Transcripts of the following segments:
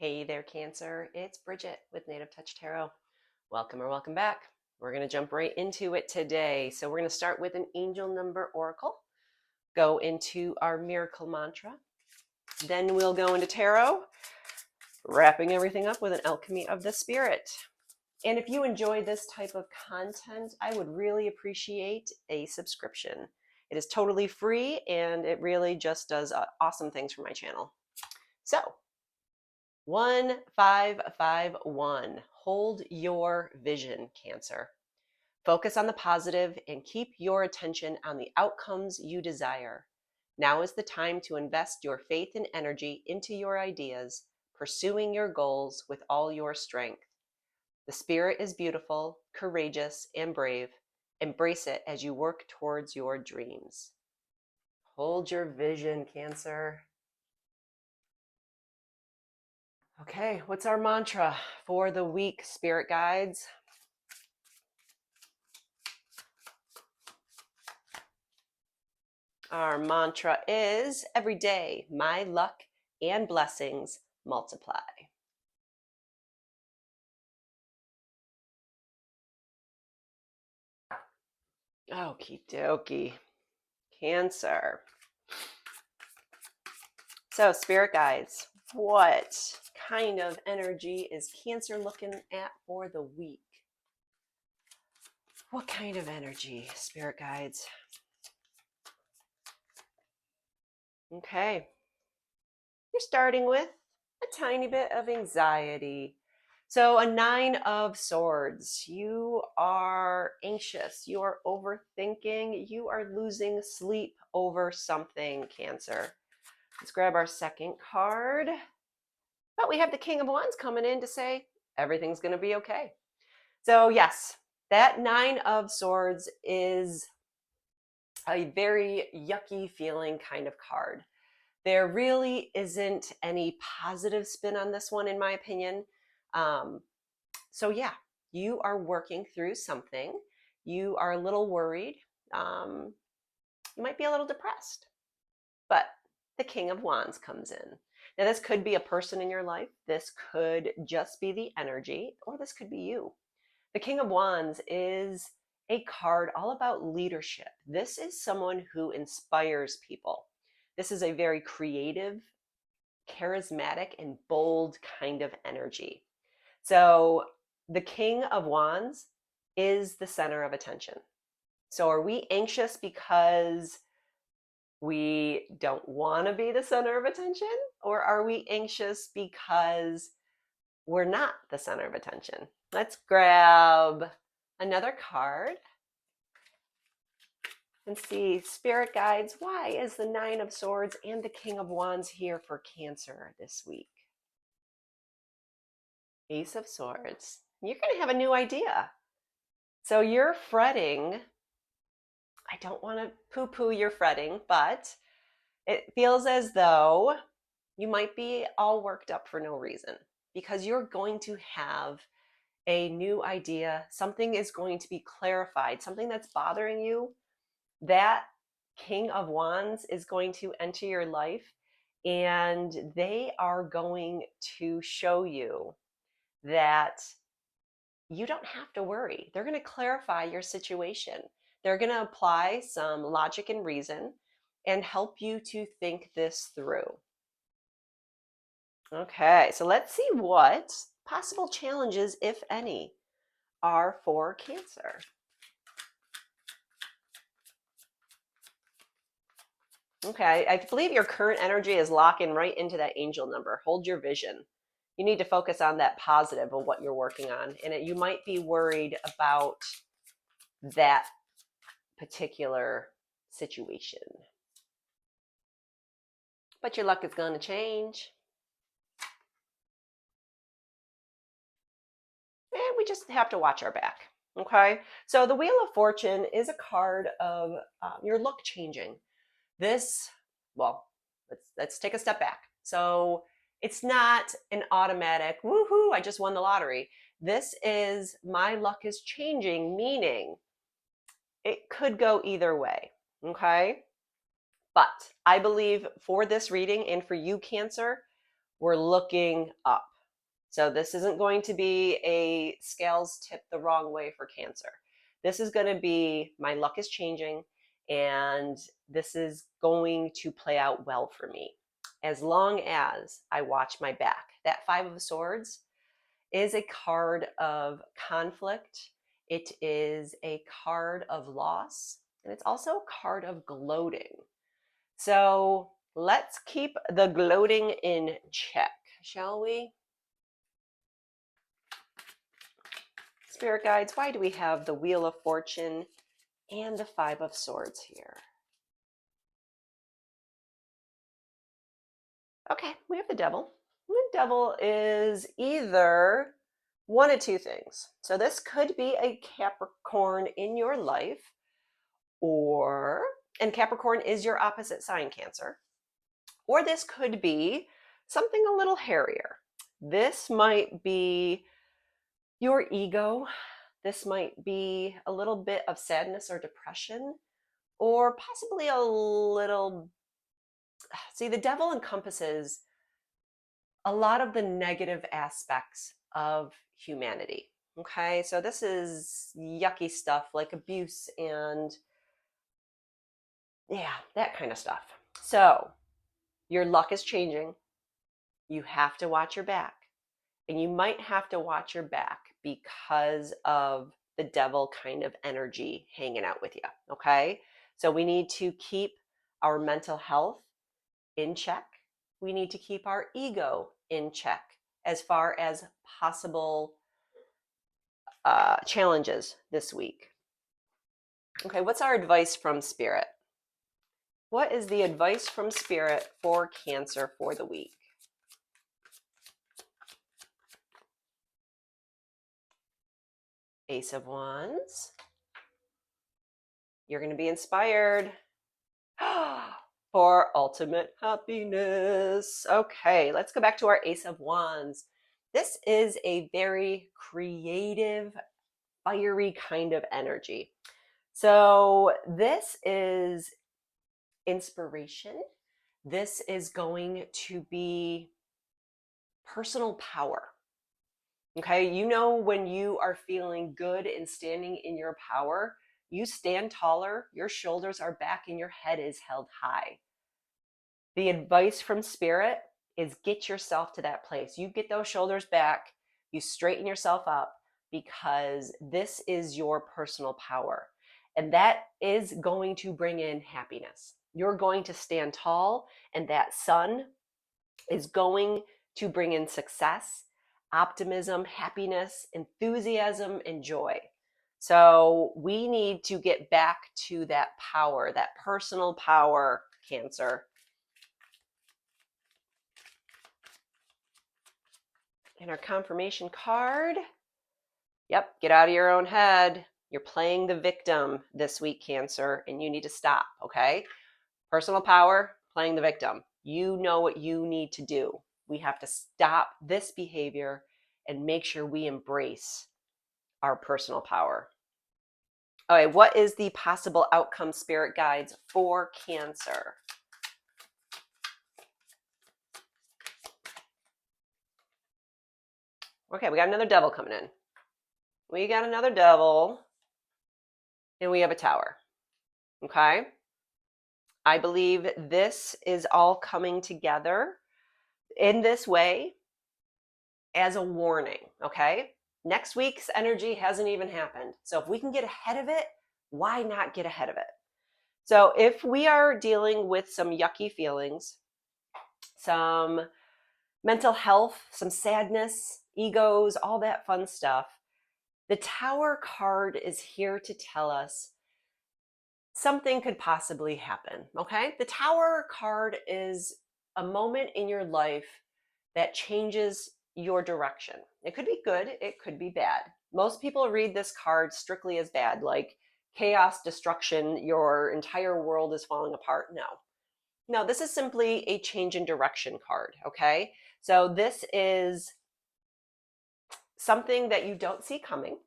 Hey there, Cancer. It's Bridget with Native Touch Tarot. Welcome or welcome back. We're going to jump right into it today. So we're going to start with an angel number oracle, go into our miracle mantra, then we'll go into tarot, wrapping everything up with an alchemy of the spirit. And if you enjoy this type of content, I would really appreciate a subscription. It is totally free and it really just does awesome things for my channel. So 1551. Hold your vision, Cancer. Focus on the positive and keep your attention on the outcomes you desire. Now is the time to invest your faith and energy into your ideas, pursuing your goals with all your strength. The spirit is beautiful, courageous, and brave. Embrace it as you work towards your dreams. Hold your vision, Cancer. Okay, what's our mantra for the week, spirit guides? Our mantra is, every day, my luck and blessings multiply. Okie dokie. Cancer. So, spirit guides, what kind of energy is Cancer looking at for the week? What kind of energy, spirit guides? Okay. You're starting with a tiny bit of anxiety. So a 9 of Swords, you are anxious, you are overthinking, you are losing sleep over something, Cancer. Let's grab our second card. But we have the King of Wands coming in to say everything's going to be okay. So yes, that 9 of Swords is a very yucky feeling kind of card. There really isn't any positive spin on this one, in my opinion. So yeah, you are working through something. You are a little worried. You might be a little depressed. But the King of Wands comes in. Now, this could be a person in your life. This could just be the energy, or this could be you. The King of Wands is a card all about leadership. This is someone who inspires people. This is a very creative, charismatic, and bold kind of energy. So the King of Wands is the center of attention. So are we anxious because we don't want to be the center of attention? Or are we anxious because we're not the center of attention? Let's grab another card and see, spirit guides, why is the 9 of Swords and the King of Wands here for Cancer this week? Ace of Swords. You're going to have a new idea. So you're fretting. I don't want to poo-poo your fretting, but it feels as though you might be all worked up for no reason, because you're going to have a new idea. Something is going to be clarified, something that's bothering you. That King of Wands is going to enter your life, and they are going to show you that you don't have to worry. They're going to clarify your situation. They're going to apply some logic and reason and help you to think this through. Okay, so let's see what possible challenges, if any, are for Cancer. Okay, I believe your current energy is locking right into that angel number. Hold your vision. You need to focus on that positive of what you're working on. And you might be worried about that particular situation. But your luck is going to change. And we just have to watch our back. Okay, so the Wheel of Fortune is a card of your luck changing. This, well, let's take a step back. So it's not an automatic, woohoo, I just won the lottery. This is, my luck is changing, meaning it could go either way, okay? But I believe for this reading and for you, Cancer, we're looking up. So this isn't going to be a scales tip the wrong way for Cancer. This is going to be my luck is changing, and this is going to play out well for me as long as I watch my back. That Five of Swords is a card of conflict. It is a card of loss, and it's also a card of gloating. So let's keep the gloating in check, shall we? Spirit guides, why do we have the Wheel of Fortune and the Five of Swords here? Okay, we have the Devil. The Devil is either one of two things. So this could be a Capricorn in your life, and Capricorn is your opposite sign, Cancer, or this could be something a little hairier. This might be your ego. This might be a little bit of sadness or depression, or possibly a little. See, the Devil encompasses a lot of the negative aspects of humanity. Okay, so this is yucky stuff like abuse and yeah, that kind of stuff. So your luck is changing. You have to watch your back. And you might have to watch your back because of the Devil kind of energy hanging out with you. Okay, so we need to keep our mental health in check. We need to keep our ego in check as far as possible challenges this week. Okay, what's our advice from Spirit? What is the advice from Spirit for Cancer for the week? Ace of Wands. You're going to be inspired for ultimate happiness. Okay, let's go back to our Ace of Wands. This is a very creative, fiery kind of energy. So this is inspiration. This is going to be personal power. Okay, you know, when you are feeling good and standing in your power, you stand taller, your shoulders are back, and your head is held high. The advice from Spirit is get yourself to that place. You get those shoulders back, you straighten yourself up, because this is your personal power. And that is going to bring in happiness. You're going to stand tall, and that sun is going to bring in success, optimism, happiness, enthusiasm, and joy. So we need to get back to that power, that personal power, Cancer. And our confirmation card. Yep, get out of your own head. You're playing the victim this week, Cancer, and you need to stop, okay? Personal power, playing the victim. You know what you need to do. We have to stop this behavior and make sure we embrace our personal power. All right, what is the possible outcome, Spirit guides, for Cancer? Okay, we got another Devil coming in. We got another Devil, and we have a Tower. Okay? I believe this is all coming together in this way as a warning, okay? Next week's energy hasn't even happened. So if we can get ahead of it, why not get ahead of it? So if we are dealing with some yucky feelings, some mental health, some sadness, egos, all that fun stuff, the Tower card is here to tell us something could possibly happen, okay? The Tower card is a moment in your life that changes your direction. It could be good, it could be bad. Most people read this card strictly as bad, like chaos, destruction, your entire world is falling apart. No, this is simply a change in direction card, okay? So this is something that you don't see coming,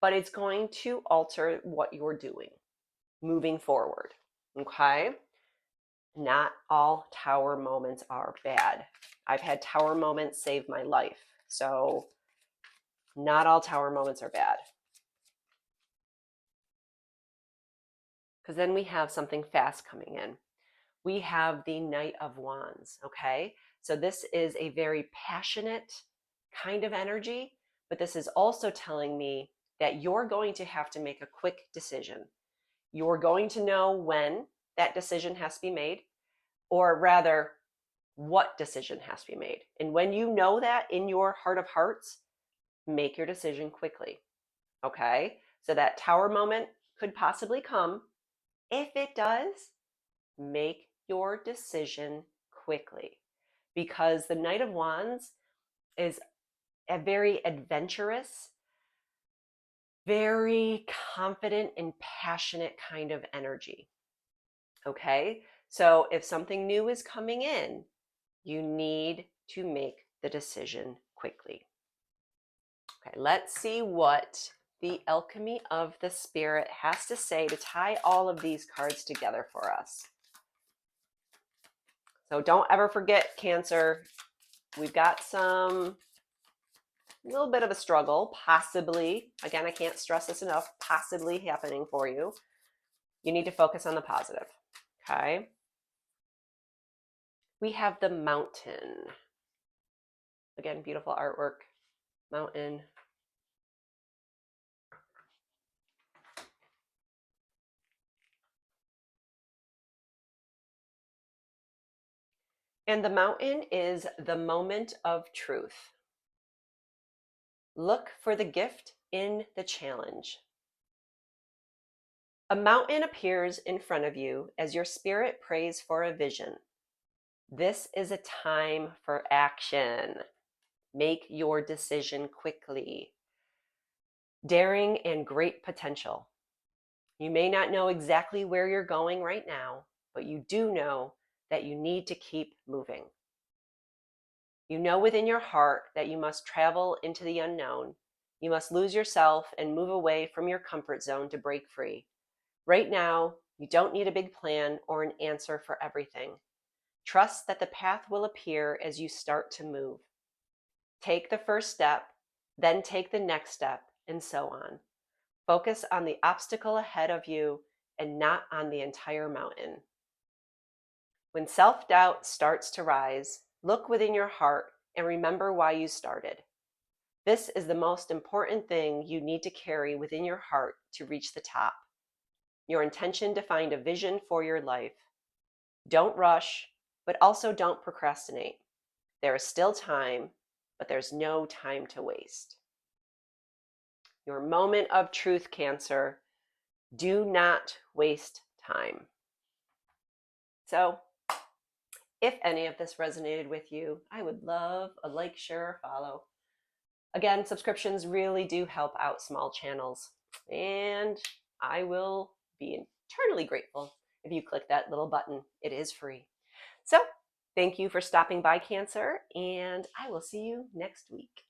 but it's going to alter what you're doing moving forward, okay? Not all Tower moments are bad. I've had tower moments save my life. So not all tower moments are bad. Because then we have something fast coming in. We have the Knight of Wands, okay? So this is a very passionate kind of energy, but this is also telling me that you're going to have to make a quick decision. You're going to know when that decision has to be made, or rather, what decision has to be made. And when you know that in your heart of hearts, make your decision quickly, okay? So that tower moment could possibly come. If it does, make your decision quickly, because the Knight of Wands is a very adventurous, very confident and passionate kind of energy. Okay, so if something new is coming in, you need to make the decision quickly. Okay, let's see what the Alchemy of the Spirit has to say to tie all of these cards together for us. So don't ever forget, Cancer, we've got a little bit of a struggle, possibly, again, I can't stress this enough, possibly happening for you. You need to focus on the positive, okay? We have the Mountain. Again, beautiful artwork, mountain. And the Mountain is the moment of truth. Look for the gift in the challenge. A mountain appears in front of you as your spirit prays for a vision. This is a time for action. Make your decision quickly. Daring and great potential. You may not know exactly where you're going right now, but you do know that you need to keep moving. You know within your heart that you must travel into the unknown. You must lose yourself and move away from your comfort zone to break free. Right now, you don't need a big plan or an answer for everything. Trust that the path will appear as you start to move. Take the first step, then take the next step, and so on. Focus on the obstacle ahead of you and not on the entire mountain. When self-doubt starts to rise, look within your heart and remember why you started. This is the most important thing you need to carry within your heart to reach the top. Your intention to find a vision for your life. Don't rush, but also don't procrastinate. There is still time, but there's no time to waste. Your moment of truth, Cancer. Do not waste time. So, if any of this resonated with you, I would love a like, share, or follow. Again, subscriptions really do help out small channels, and I will be eternally grateful if you click that little button. It is free. So, thank you for stopping by, Cancer, and I will see you next week.